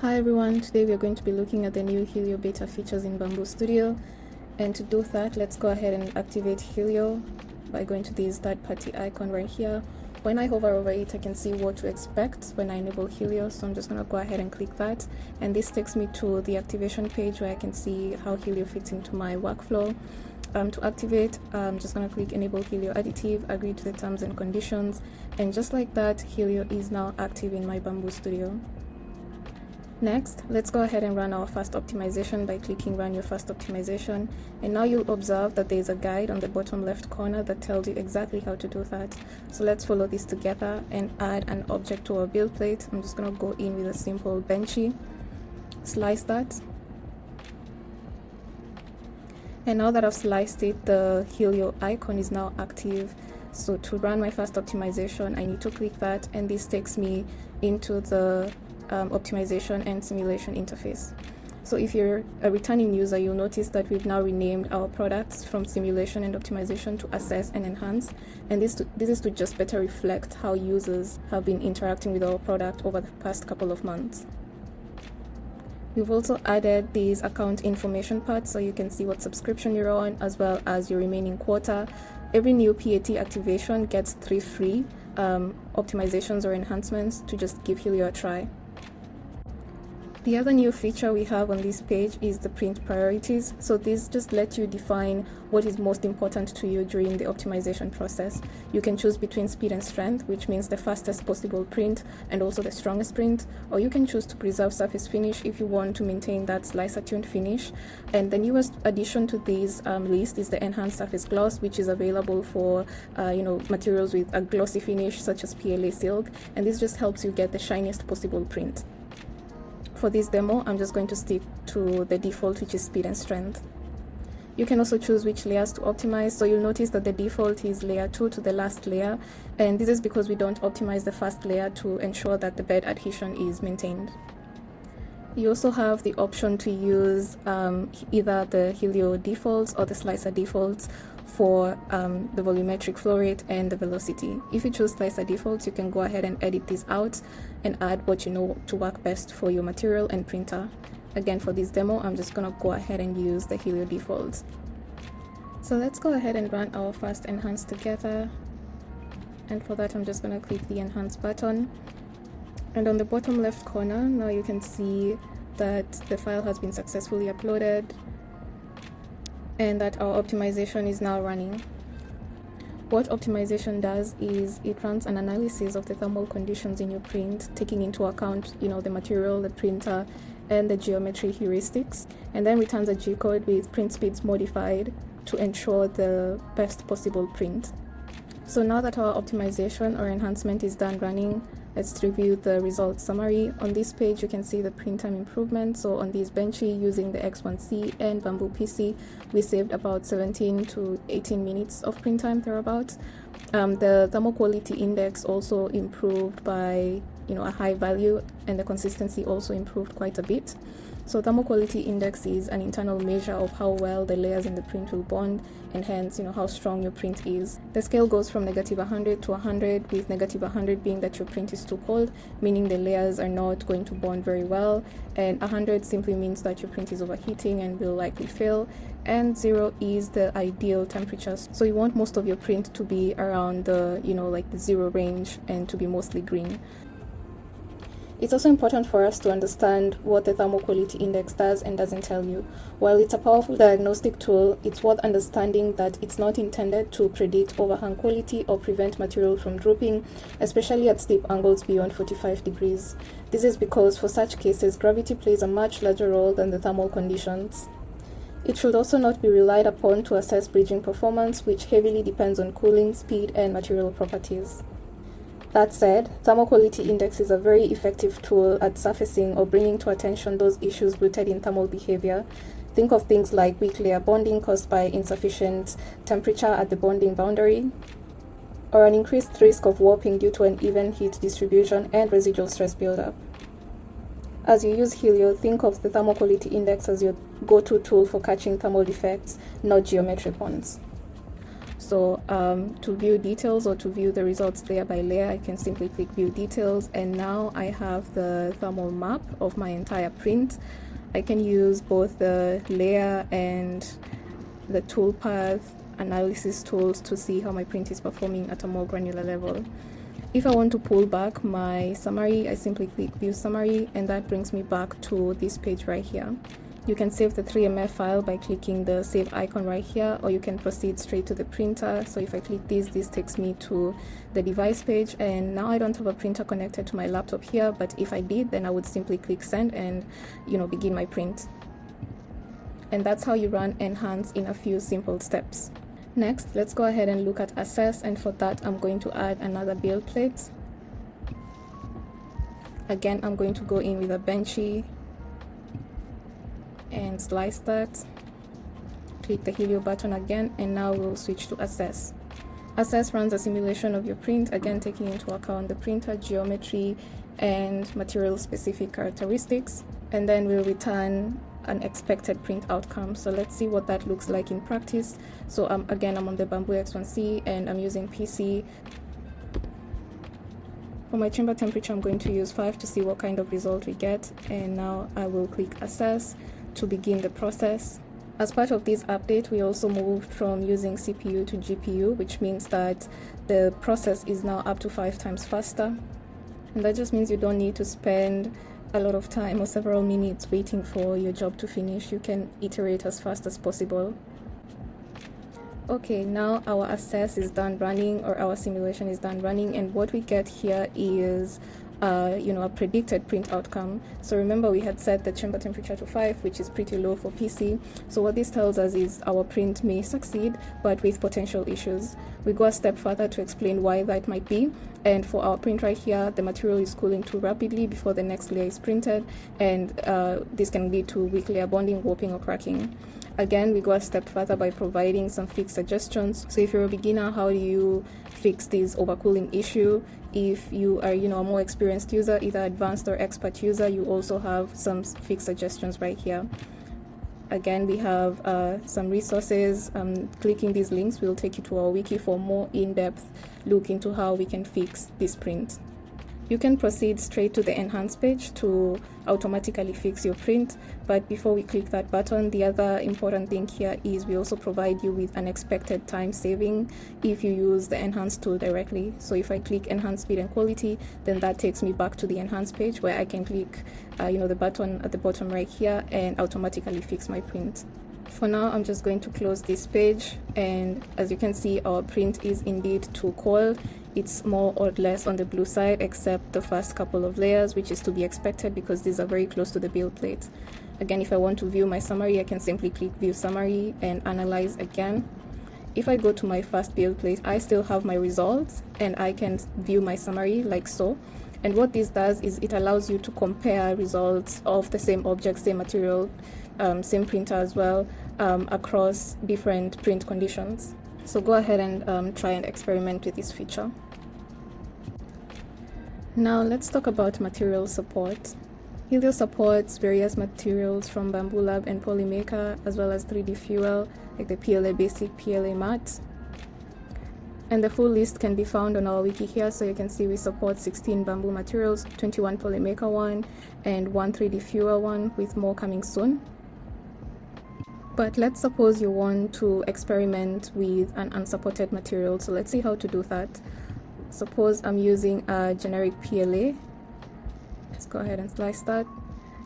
Hi everyone, today we are going to be looking at the new Helio beta features in Bambu Studio, and to do that let's go ahead and activate Helio by going to this third-party icon right here. When I hover over it, I can see what to expect when I enable Helio, so I'm just going to go ahead and click that, and this takes me to the activation page where I can see how Helio fits into my workflow. To activate, I'm just going to click enable Helio additive, agree to the terms and conditions, and just like that, Helio is now active in my Bambu Studio. Next, let's go ahead and run our first optimization by clicking run your first optimization, and now you'll observe that there is a guide on the bottom left corner that tells you exactly how to do that. So let's follow this together and add an object to our build plate. I'm just going to go in with a simple benchy, slice that, and now that I've sliced it, the Helio icon is now active. So to run my first optimization, I need to click that, and this takes me into the optimization and simulation interface. So if you're a returning user, you'll notice that we've now renamed our products from simulation and optimization to assess and enhance, and this is to just better reflect how users have been interacting with our product over the past couple of months. We've also added these account information parts so you can see what subscription you're on as well as your remaining quota. Every new PAT activation gets 3 free optimizations or enhancements to just give Helio a try. The other new feature we have on this page is the print priorities. So this just lets you define what is most important to you during the optimization process. You can choose between speed and strength, which means the fastest possible print and also the strongest print, or you can choose to preserve surface finish if you want to maintain that slicer tuned finish. And the newest addition to this list is the enhanced surface gloss, which is available for materials with a glossy finish such as PLA silk, and this just helps you get the shiniest possible print. For this demo, I'm just going to stick to the default, which is speed and strength. You can also choose which layers to optimize, so you'll notice that the default is layer 2 to the last layer, and this is because we don't optimize the first layer to ensure that the bed adhesion is maintained. You also have the option to use either the Helio defaults or the slicer defaults for the volumetric flow rate and the velocity. If you choose slicer defaults, you can go ahead and edit this out and add what you know to work best for your material and printer. Again, for this demo, I'm just going to go ahead and use the Helio defaults. So let's go ahead and run our first enhance together. And for that, I'm just going to click the enhance button. And on the bottom left corner, now you can see that the file has been successfully uploaded and that our optimization is now running. What optimization does is it runs an analysis of the thermal conditions in your print, taking into account, the material, the printer, and the geometry heuristics, and then returns a G-code with print speeds modified to ensure the best possible print. So now that our optimization or enhancement is done running, let's review the results summary. On this page, you can see the print time improvement. So on this benchy using the X1C and Bambu PC, we saved about 17 to 18 minutes of print time thereabouts. The thermal quality index also improved by a high value, and the consistency also improved quite a bit. So thermal quality index is an internal measure of how well the layers in the print will bond, and hence how strong your print is. The scale goes from -100 to 100, with -100 being that your print is too cold, meaning the layers are not going to bond very well, and 100 simply means that your print is overheating and will likely fail, and 0 is the ideal temperature. So you want most of your print to be around the the 0 range and to be mostly green. It's also important for us to understand what the thermal quality index does and doesn't tell you. While it's a powerful diagnostic tool, it's worth understanding that it's not intended to predict overhang quality or prevent material from drooping, especially at steep angles beyond 45 degrees. This is because for such cases, gravity plays a much larger role than the thermal conditions. It should also not be relied upon to assess bridging performance, which heavily depends on cooling, speed, and material properties. That said, thermal quality index is a very effective tool at surfacing or bringing to attention those issues rooted in thermal behavior. Think of things like weak layer bonding caused by insufficient temperature at the bonding boundary, or an increased risk of warping due to uneven heat distribution and residual stress buildup. As you use Helio, think of the thermal quality index as your go-to tool for catching thermal defects, not geometric ones. So to view details or to view the results layer by layer, I can simply click view details, and now I have the thermal map of my entire print. I can use both the layer and the toolpath analysis tools to see how my print is performing at a more granular level. If I want to pull back my summary, I simply click view summary, and that brings me back to this page right here. You can save the 3MF file by clicking the save icon right here, or you can proceed straight to the printer. So if I click this takes me to the device page, and now I don't have a printer connected to my laptop here, but if I did, then I would simply click send and begin my print. And that's how you run Enhance in a few simple steps. Next, let's go ahead and look at Assess, and for that I'm going to add another build plate. Again, I'm going to go in with a benchy and slice that. Click the Helio button again, and now we'll switch to Assess. Assess runs a simulation of your print, again taking into account the printer, geometry, and material specific characteristics, and then we'll return an expected print outcome. So let's see what that looks like in practice. So again, I'm on the Bambu X1C and I'm using PC. For my chamber temperature, I'm going to use 5 to see what kind of result we get, and now I will click Assess to begin the process. As part of this update, we also moved from using CPU to GPU, which means that the process is now up to 5 times faster. And that just means you don't need to spend a lot of time or several minutes waiting for your job to finish. You can iterate as fast as possible. Okay, now our assess is done running, or our simulation is done running, and what we get here is a predicted print outcome. So remember, we had set the chamber temperature to 5, which is pretty low for PC. So what this tells us is our print may succeed, but with potential issues. We go a step further to explain why that might be. And for our print right here, the material is cooling too rapidly before the next layer is printed, and this can lead to weak layer bonding, warping, or cracking. Again, we go a step further by providing some fix suggestions. So if you're a beginner, how do you fix this overcooling issue? If you are a more experienced user, either advanced or expert user, you also have some fix suggestions right here. Again, we have some resources. Clicking these links will take you to our wiki for more in-depth look into how we can fix this print. You can proceed straight to the Enhance page to automatically fix your print, but before we click that button, the other important thing here is we also provide you with an expected time saving if you use the Enhance tool directly. So if I click Enhance Speed and Quality, then that takes me back to the Enhance page where I can click the button at the bottom right here and automatically fix my print. For now, I'm just going to close this page, and as you can see, our print is indeed too cold. It's more or less on the blue side, except the first couple of layers, which is to be expected because these are very close to the build plate. Again, if I want to view my summary, I can simply click View Summary and Analyze again. If I go to my first build plate, I still have my results, and I can view my summary like so. And what this does is it allows you to compare results of the same object, same material, same printer as well, across different print conditions. So go ahead and try and experiment with this feature. Now let's talk about material support. Helio supports various materials from Bambu Lab and Polymaker, as well as 3D Fuel, like the PLA Basic, PLA Matte. And the full list can be found on our wiki here, so you can see we support 16 Bambu materials, 21 Polymaker one, and 1 3D Fuel one, with more coming soon. But let's suppose you want to experiment with an unsupported material, so let's see how to do that. Suppose I'm using a generic PLA. Let's go ahead and slice that.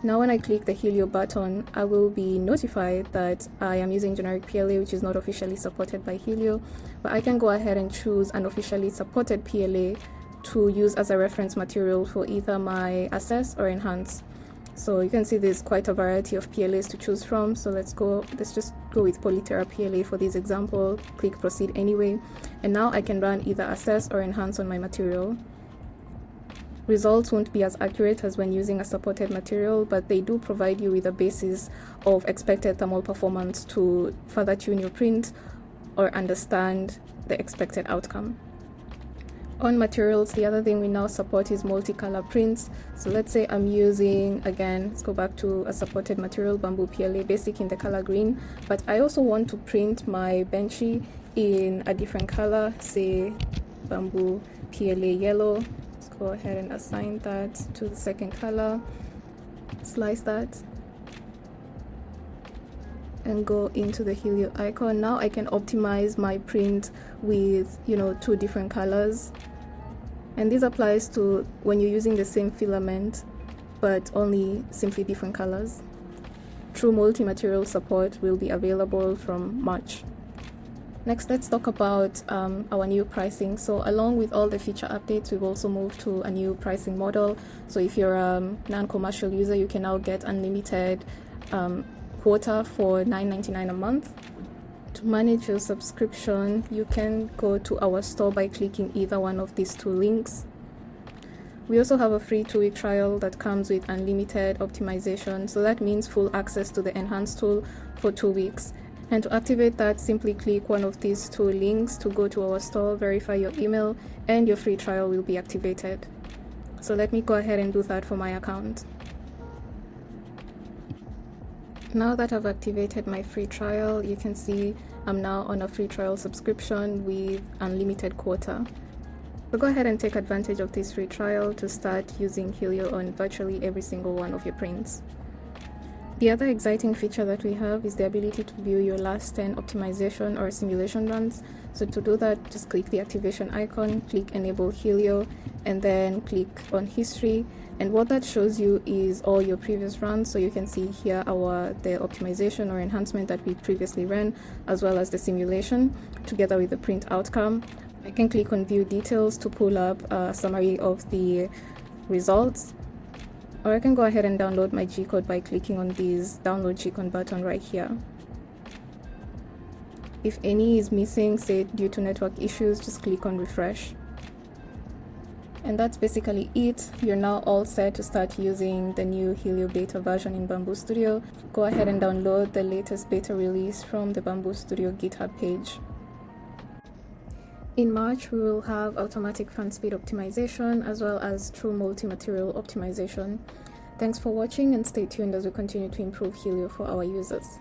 Now when I click the Helio button, I will be notified that I am using generic PLA, which is not officially supported by Helio, but I can go ahead and choose an officially supported PLA to use as a reference material for either my Assess or Enhance. So you can see there's quite a variety of PLAs to choose from. So let's just go with Polytera PLA for this example. Click Proceed anyway. And now I can run either Assess or Enhance on my material. Results won't be as accurate as when using a supported material, but they do provide you with a basis of expected thermal performance to further tune your print or understand the expected outcome. On materials, the other thing we now support is multicolor prints. So let's say I'm using, again, let's go back to a supported material, Bambu PLA Basic in the color green, but I also want to print my benchy in a different color, say Bambu PLA yellow. Let's go ahead and assign that to the second color, slice that, and go into the Helio icon. Now I can optimize my print with, you know, 2 different colors. And this applies to when you're using the same filament, but only simply different colors. True multi-material support will be available from March. Next, let's talk about our new pricing. So along with all the feature updates, we've also moved to a new pricing model. So if you're a non-commercial user, you can now get unlimited quota for $9.99 a month. To manage your subscription, you can go to our store by clicking either one of these 2 links. We also have a free 2-week trial that comes with unlimited optimization, so that means full access to the enhanced tool for 2 weeks. And to activate that, simply click one of these 2 links to go to our store, verify your email, and your free trial will be activated. So let me go ahead and do that for my account. Now that I've activated my free trial, you can see I'm now on a free trial subscription with unlimited quota. So go ahead and take advantage of this free trial to start using Helio on virtually every single one of your prints. The other exciting feature that we have is the ability to view your last 10 optimization or simulation runs. So to do that, just click the activation icon, click Enable Helio, and then click on History. And what that shows you is all your previous runs. So you can see here the optimization or enhancement that we previously ran, as well as the simulation, together with the print outcome. I can click on View Details to pull up a summary of the results. Or I can go ahead and download my G-code by clicking on this Download G-code button right here. If any is missing, say due to network issues, just click on Refresh. And that's basically it. You're now all set to start using the new Helio beta version in Bambu Studio. Go ahead and download the latest beta release from the Bambu Studio GitHub page. In March, we will have automatic fan speed optimization as well as true multi-material optimization. Thanks for watching and stay tuned as we continue to improve Helio for our users.